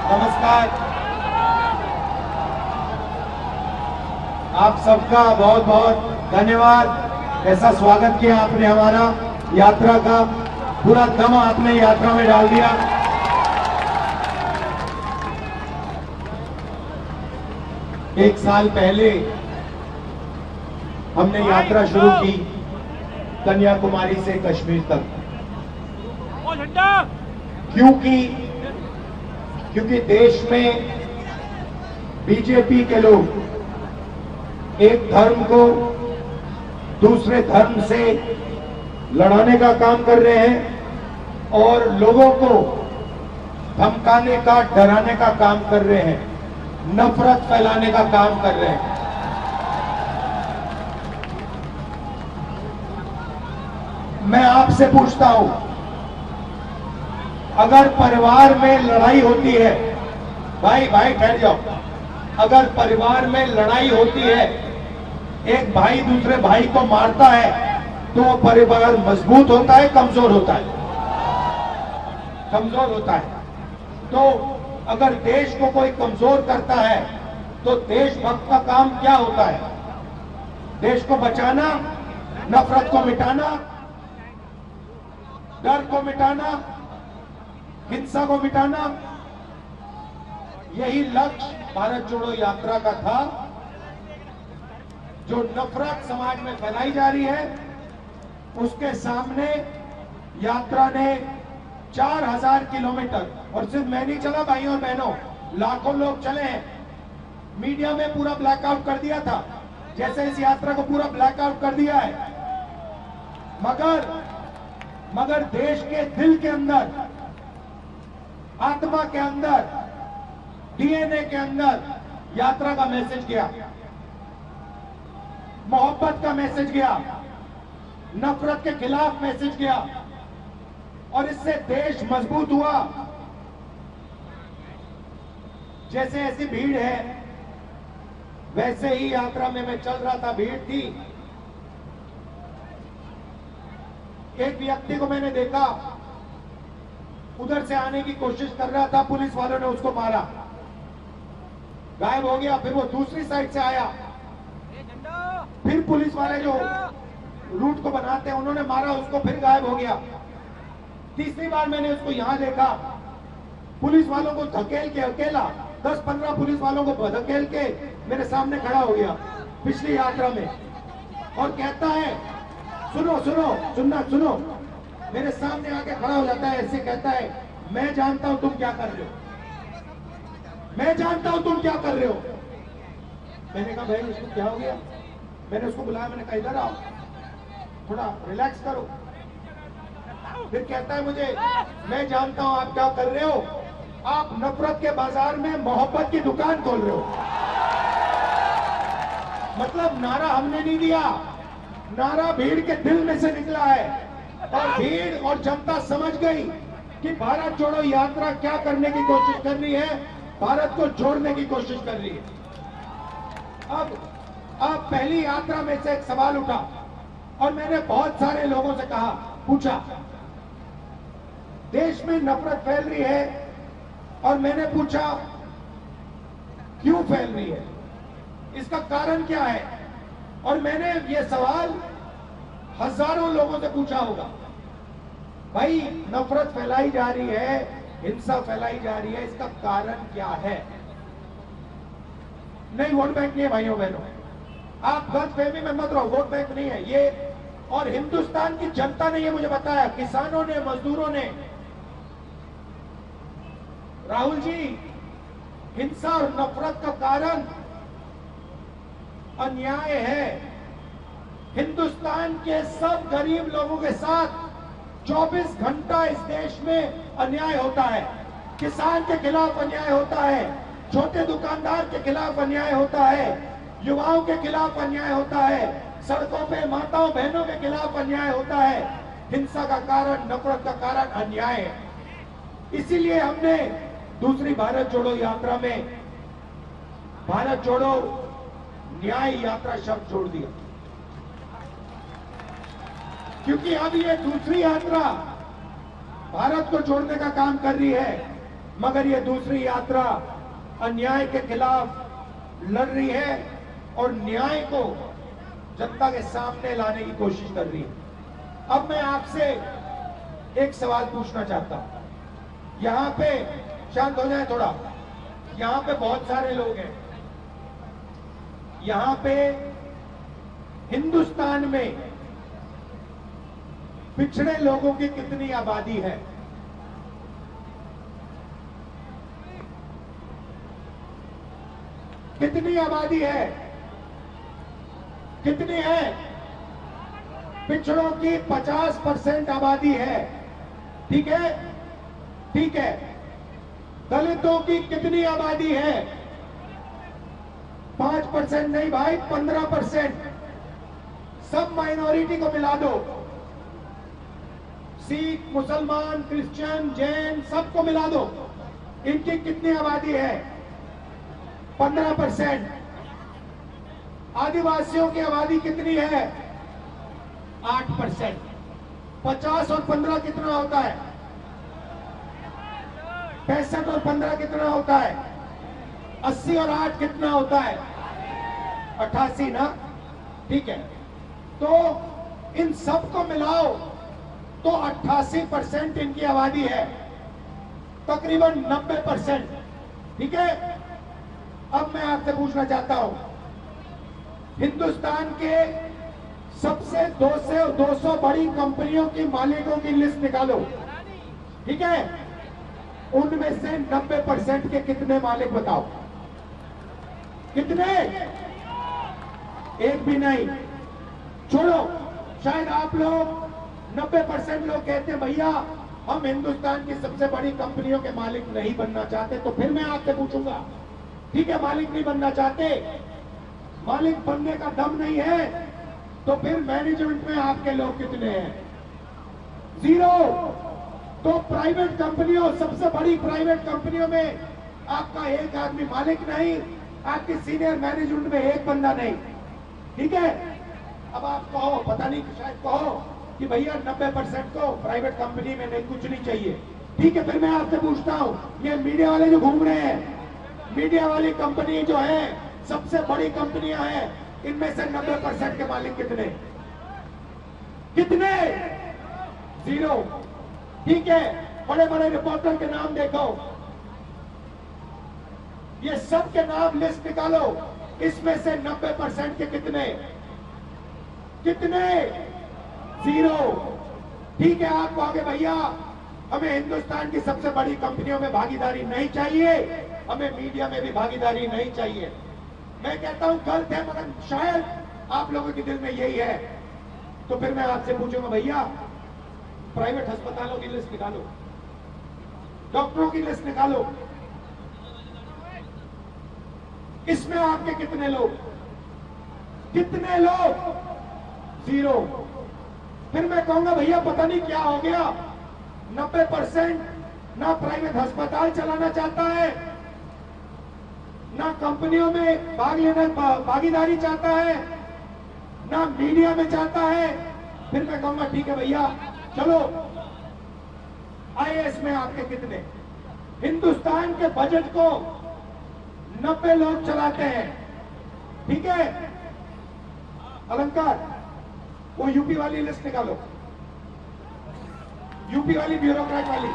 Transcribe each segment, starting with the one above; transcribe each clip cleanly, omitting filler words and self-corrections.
नमस्कार। आप सबका बहुत बहुत धन्यवाद। ऐसा स्वागत किया आपने हमारा, यात्रा का पूरा दम आपने यात्रा में डाल दिया। एक साल पहले हमने यात्रा शुरू की कन्याकुमारी से कश्मीर तक, क्योंकि देश में बीजेपी के लोग एक धर्म को दूसरे धर्म से लड़ाने का काम कर रहे हैं और लोगों को धमकाने का, डराने का काम कर रहे हैं, नफरत फैलाने का काम कर रहे हैं। मैं आपसे पूछता हूं, अगर परिवार में लड़ाई होती है, भाई ठहर जाओ, अगर परिवार में लड़ाई होती है, एक भाई दूसरे भाई को मारता है, तो वो परिवार मजबूत होता है, कमजोर होता है? कमजोर होता है। तो अगर देश को कोई कमजोर करता है तो देशभक्त का काम क्या होता है? देश को बचाना, नफरत को मिटाना, डर को मिटाना, हिंसा को मिटाना। यही लक्ष्य भारत जोड़ो यात्रा का था। जो नफरत समाज में फैलाई जा रही है, उसके सामने यात्रा ने 4000 किलोमीटर, और सिर्फ मैं नहीं चला भाइयों और बहनों, लाखों लोग चले हैं। मीडिया में पूरा ब्लैकआउट कर दिया था, जैसे इस यात्रा को पूरा ब्लैकआउट कर दिया है। मगर देश के दिल के अंदर, आत्मा के अंदर, डीएनए के अंदर यात्रा का मैसेज गया, मोहब्बत का मैसेज गया, नफरत के खिलाफ मैसेज गया, और इससे देश मजबूत हुआ। जैसे ऐसी भीड़ है, वैसे ही यात्रा में मैं चल रहा था, भीड़ थी। एक व्यक्ति को मैंने देखा, उधर से आने की कोशिश कर रहा था, पुलिस वालों ने उसको मारा, गायब हो गया। फिर वो दूसरी साइड से आया, फिर पुलिस वाले जो रूट को बनाते हैं उन्होंने मारा उसको, फिर गायब हो गया। तीसरी बार मैंने उसको यहां देखा, पुलिस वालों को धकेल के, अकेला 10-15 पुलिस वालों को धकेल के मेरे सामने खड़ा हो गया पिछली यात्रा में, और कहता है सुनो, मेरे सामने आके खड़ा हो जाता है, ऐसे कहता है, मैं जानता हूं तुम क्या कर रहे हो, मैं जानता हूं तुम क्या कर रहे हो। मैंने कहा भाई इसको क्या हो गया? मैंने उसको बुलाया, मैंने कहा इधर आओ, थोड़ा रिलैक्स करो। फिर कहता है मुझे, मैं जानता हूं आप क्या कर रहे हो, आप नफरत के बाजार में मोहब्बत की दुकान खोल रहे हो। मतलब नारा हमने नहीं दिया, नारा भीड़ के दिल में से निकला है, और भीड़ और जनता समझ गई कि भारत जोड़ो यात्रा क्या करने की कोशिश कर रही है, भारत को जोड़ने की कोशिश कर रही है। अब पहली यात्रा में से एक सवाल उठा, और मैंने बहुत सारे लोगों से पूछा, देश में नफरत फैल रही है, और मैंने पूछा क्यों फैल रही है, इसका कारण क्या है? और मैंने ये सवाल हजारों लोगों से पूछा होगा। भाई नफरत फैलाई जा रही है, हिंसा फैलाई जा रही है, इसका कारण क्या है? नहीं, वोट बैंक नहीं है भाइयों बहनों, आप गलतफहमी में मत रहो, वोट बैंक नहीं है ये। और हिंदुस्तान की जनता ने ये मुझे बताया, किसानों ने, मजदूरों ने, राहुल जी, हिंसा और नफरत का कारण अन्याय है। हिंदुस्तान के सब गरीब लोगों के साथ 24 घंटा इस देश में अन्याय होता है। किसान के खिलाफ अन्याय होता है, छोटे दुकानदार के खिलाफ अन्याय होता है, युवाओं के खिलाफ अन्याय होता है, सड़कों पे माताओं बहनों के खिलाफ अन्याय होता है। हिंसा का कारण, नफरत का कारण अन्याय है। इसीलिए हमने दूसरी भारत जोड़ो यात्रा में भारत जोड़ो न्याय यात्रा शब्द जोड़ दिया, क्योंकि अब ये दूसरी यात्रा भारत को जोड़ने का काम कर रही है। मगर ये दूसरी यात्रा अन्याय के खिलाफ लड़ रही है और न्याय को जनता के सामने लाने की कोशिश कर रही है। अब मैं आपसे एक सवाल पूछना चाहता हूं। यहां पे शांत हो जाए थोड़ा। यहां पे बहुत सारे लोग हैं। यहां पे हिंदुस्तान में पिछड़े लोगों की कितनी आबादी है? कितनी आबादी है? कितनी है? पिछड़ों की 50% आबादी है। ठीक है, ठीक है। दलितों की कितनी आबादी है? 5% नहीं भाई, 15%। सब माइनॉरिटी को मिला दो, सिख, मुसलमान, क्रिश्चियन, जैन, सबको मिला दो। इनकी कितनी आबादी है? 15%। आदिवासियों की आबादी कितनी है? 8%। 50 और 15 कितना होता है? 65 और 15 कितना होता है? 80 और 8 कितना होता है? 88 ना? ठीक है। तो इन सबको मिलाओ तो 88% इनकी आबादी है, तकरीबन 90%। ठीक है। अब मैं आपसे पूछना चाहता हूं, हिंदुस्तान के सबसे 200 बड़ी कंपनियों की मालिकों की लिस्ट निकालो। ठीक है। उनमें से 90% के कितने मालिक बताओ? कितने? एक भी नहीं। छोड़ो, शायद आप लोग 90% लोग कहते हैं भैया हम हिंदुस्तान की सबसे बड़ी कंपनियों के मालिक नहीं बनना चाहते। तो फिर मैं आपसे पूछूंगा, ठीक है, मालिक नहीं बनना चाहते, मालिक बनने का दम नहीं है, तो फिर मैनेजमेंट में आपके लोग कितने हैं? 0। तो प्राइवेट कंपनियों, सबसे बड़ी प्राइवेट कंपनियों में आपका एक आदमी मालिक नहीं, आपके सीनियर मैनेजमेंट में एक बंदा नहीं। ठीक है। अब आप कहो, पता नहीं शायद कहो कि भैया 90% को प्राइवेट कंपनी में नहीं, कुछ नहीं चाहिए। ठीक है, फिर मैं आपसे पूछता हूं, ये मीडिया वाले जो घूम रहे हैं, मीडिया वाली कंपनी जो है, सबसे बड़ी कंपनियां हैं, इनमें से 90% के मालिक कितने? कितने? 0। ठीक है। बड़े बड़े रिपोर्टर के नाम देखो, ये सब के नाम लिस्ट निकालो, इसमें से 90% के कितने? कितने? 0। ठीक है। आप कहोगे भैया हमें हिंदुस्तान की सबसे बड़ी कंपनियों में भागीदारी नहीं चाहिए, हमें मीडिया में भी भागीदारी नहीं चाहिए। मैं कहता हूं गलत है, मगर शायद आप लोगों के दिल में यही है। तो फिर मैं आपसे पूछूंगा भैया प्राइवेट अस्पतालों की लिस्ट निकालो, डॉक्टरों की लिस्ट निकालो, इसमें आपके कितने लोग? कितने लोग? 0। फिर मैं कहूंगा भैया पता नहीं क्या हो गया, 90% ना प्राइवेट अस्पताल चलाना चाहता है, ना कंपनियों में भाग लेना, भागीदारी चाहता है, ना मीडिया में चाहता है। फिर मैं कहूंगा ठीक है भैया चलो, आईएएस में आपके कितने? हिंदुस्तान के बजट को 90 लोग चलाते हैं। ठीक है। अलंकार, वो यूपी वाली लिस्ट निकालो, यूपी वाली ब्यूरोक्रेट वाली।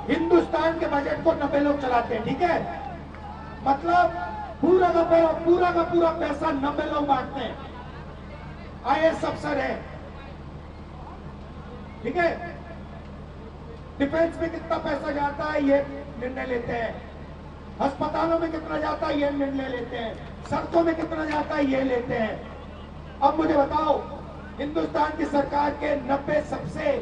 हिंदुस्तान के बजट को 90 लोग चलाते हैं। ठीक है। मतलब पूरा का पूरा पैसा 90 लोग बांटते हैं। आईएएस अफसर है। ठीक है। डिफेंस में कितना पैसा जाता है ये निर्णय लेते हैं, अस्पतालों में कितना जाता है ये निर्णय लेते हैं, सड़कों में कितना जाता है ये लेते हैं। अब मुझे बताओ, हिंदुस्तान की सरकार के 90 सबसे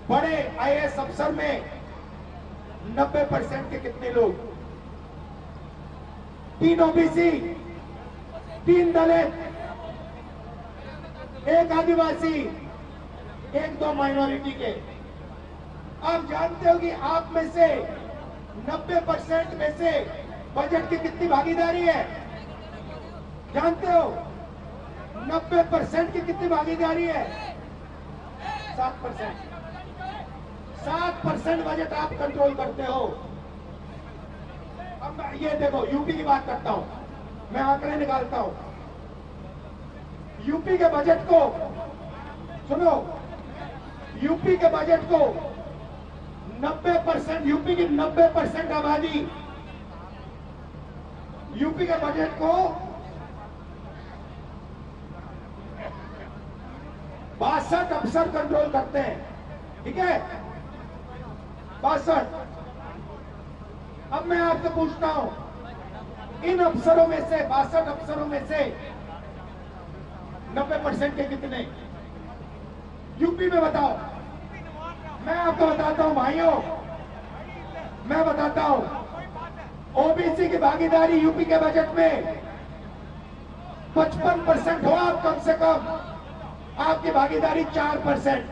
बड़े आईएएस अफसर में 90% के कितने लोग? 3 ओबीसी, 3 दलित, 1 आदिवासी, 1-2 माइनॉरिटी के। आप जानते हो कि आप में से 90% में से बजट की कितनी भागीदारी है? जानते हो 90% की कितनी भागीदारी है? 7% बजट आप कंट्रोल करते हो। अब ये देखो, यूपी की बात करता हूं, मैं आंकड़े निकालता हूं। यूपी के बजट को सुनो, यूपी के बजट को 90%, यूपी की 90% आबादी यूपी के बजट को 62 अफसर कंट्रोल करते हैं, ठीक है, 62। अब मैं आपसे पूछता हूं, इन अफसरों में से 62 अफसरों में से 90% के कितने यूपी में बताओ? मैं आपको बताता हूं भाइयों, मैं बताता हूं, ओबीसी की भागीदारी यूपी के बजट में 55% हो आप, कम से कम आपकी भागीदारी 4%।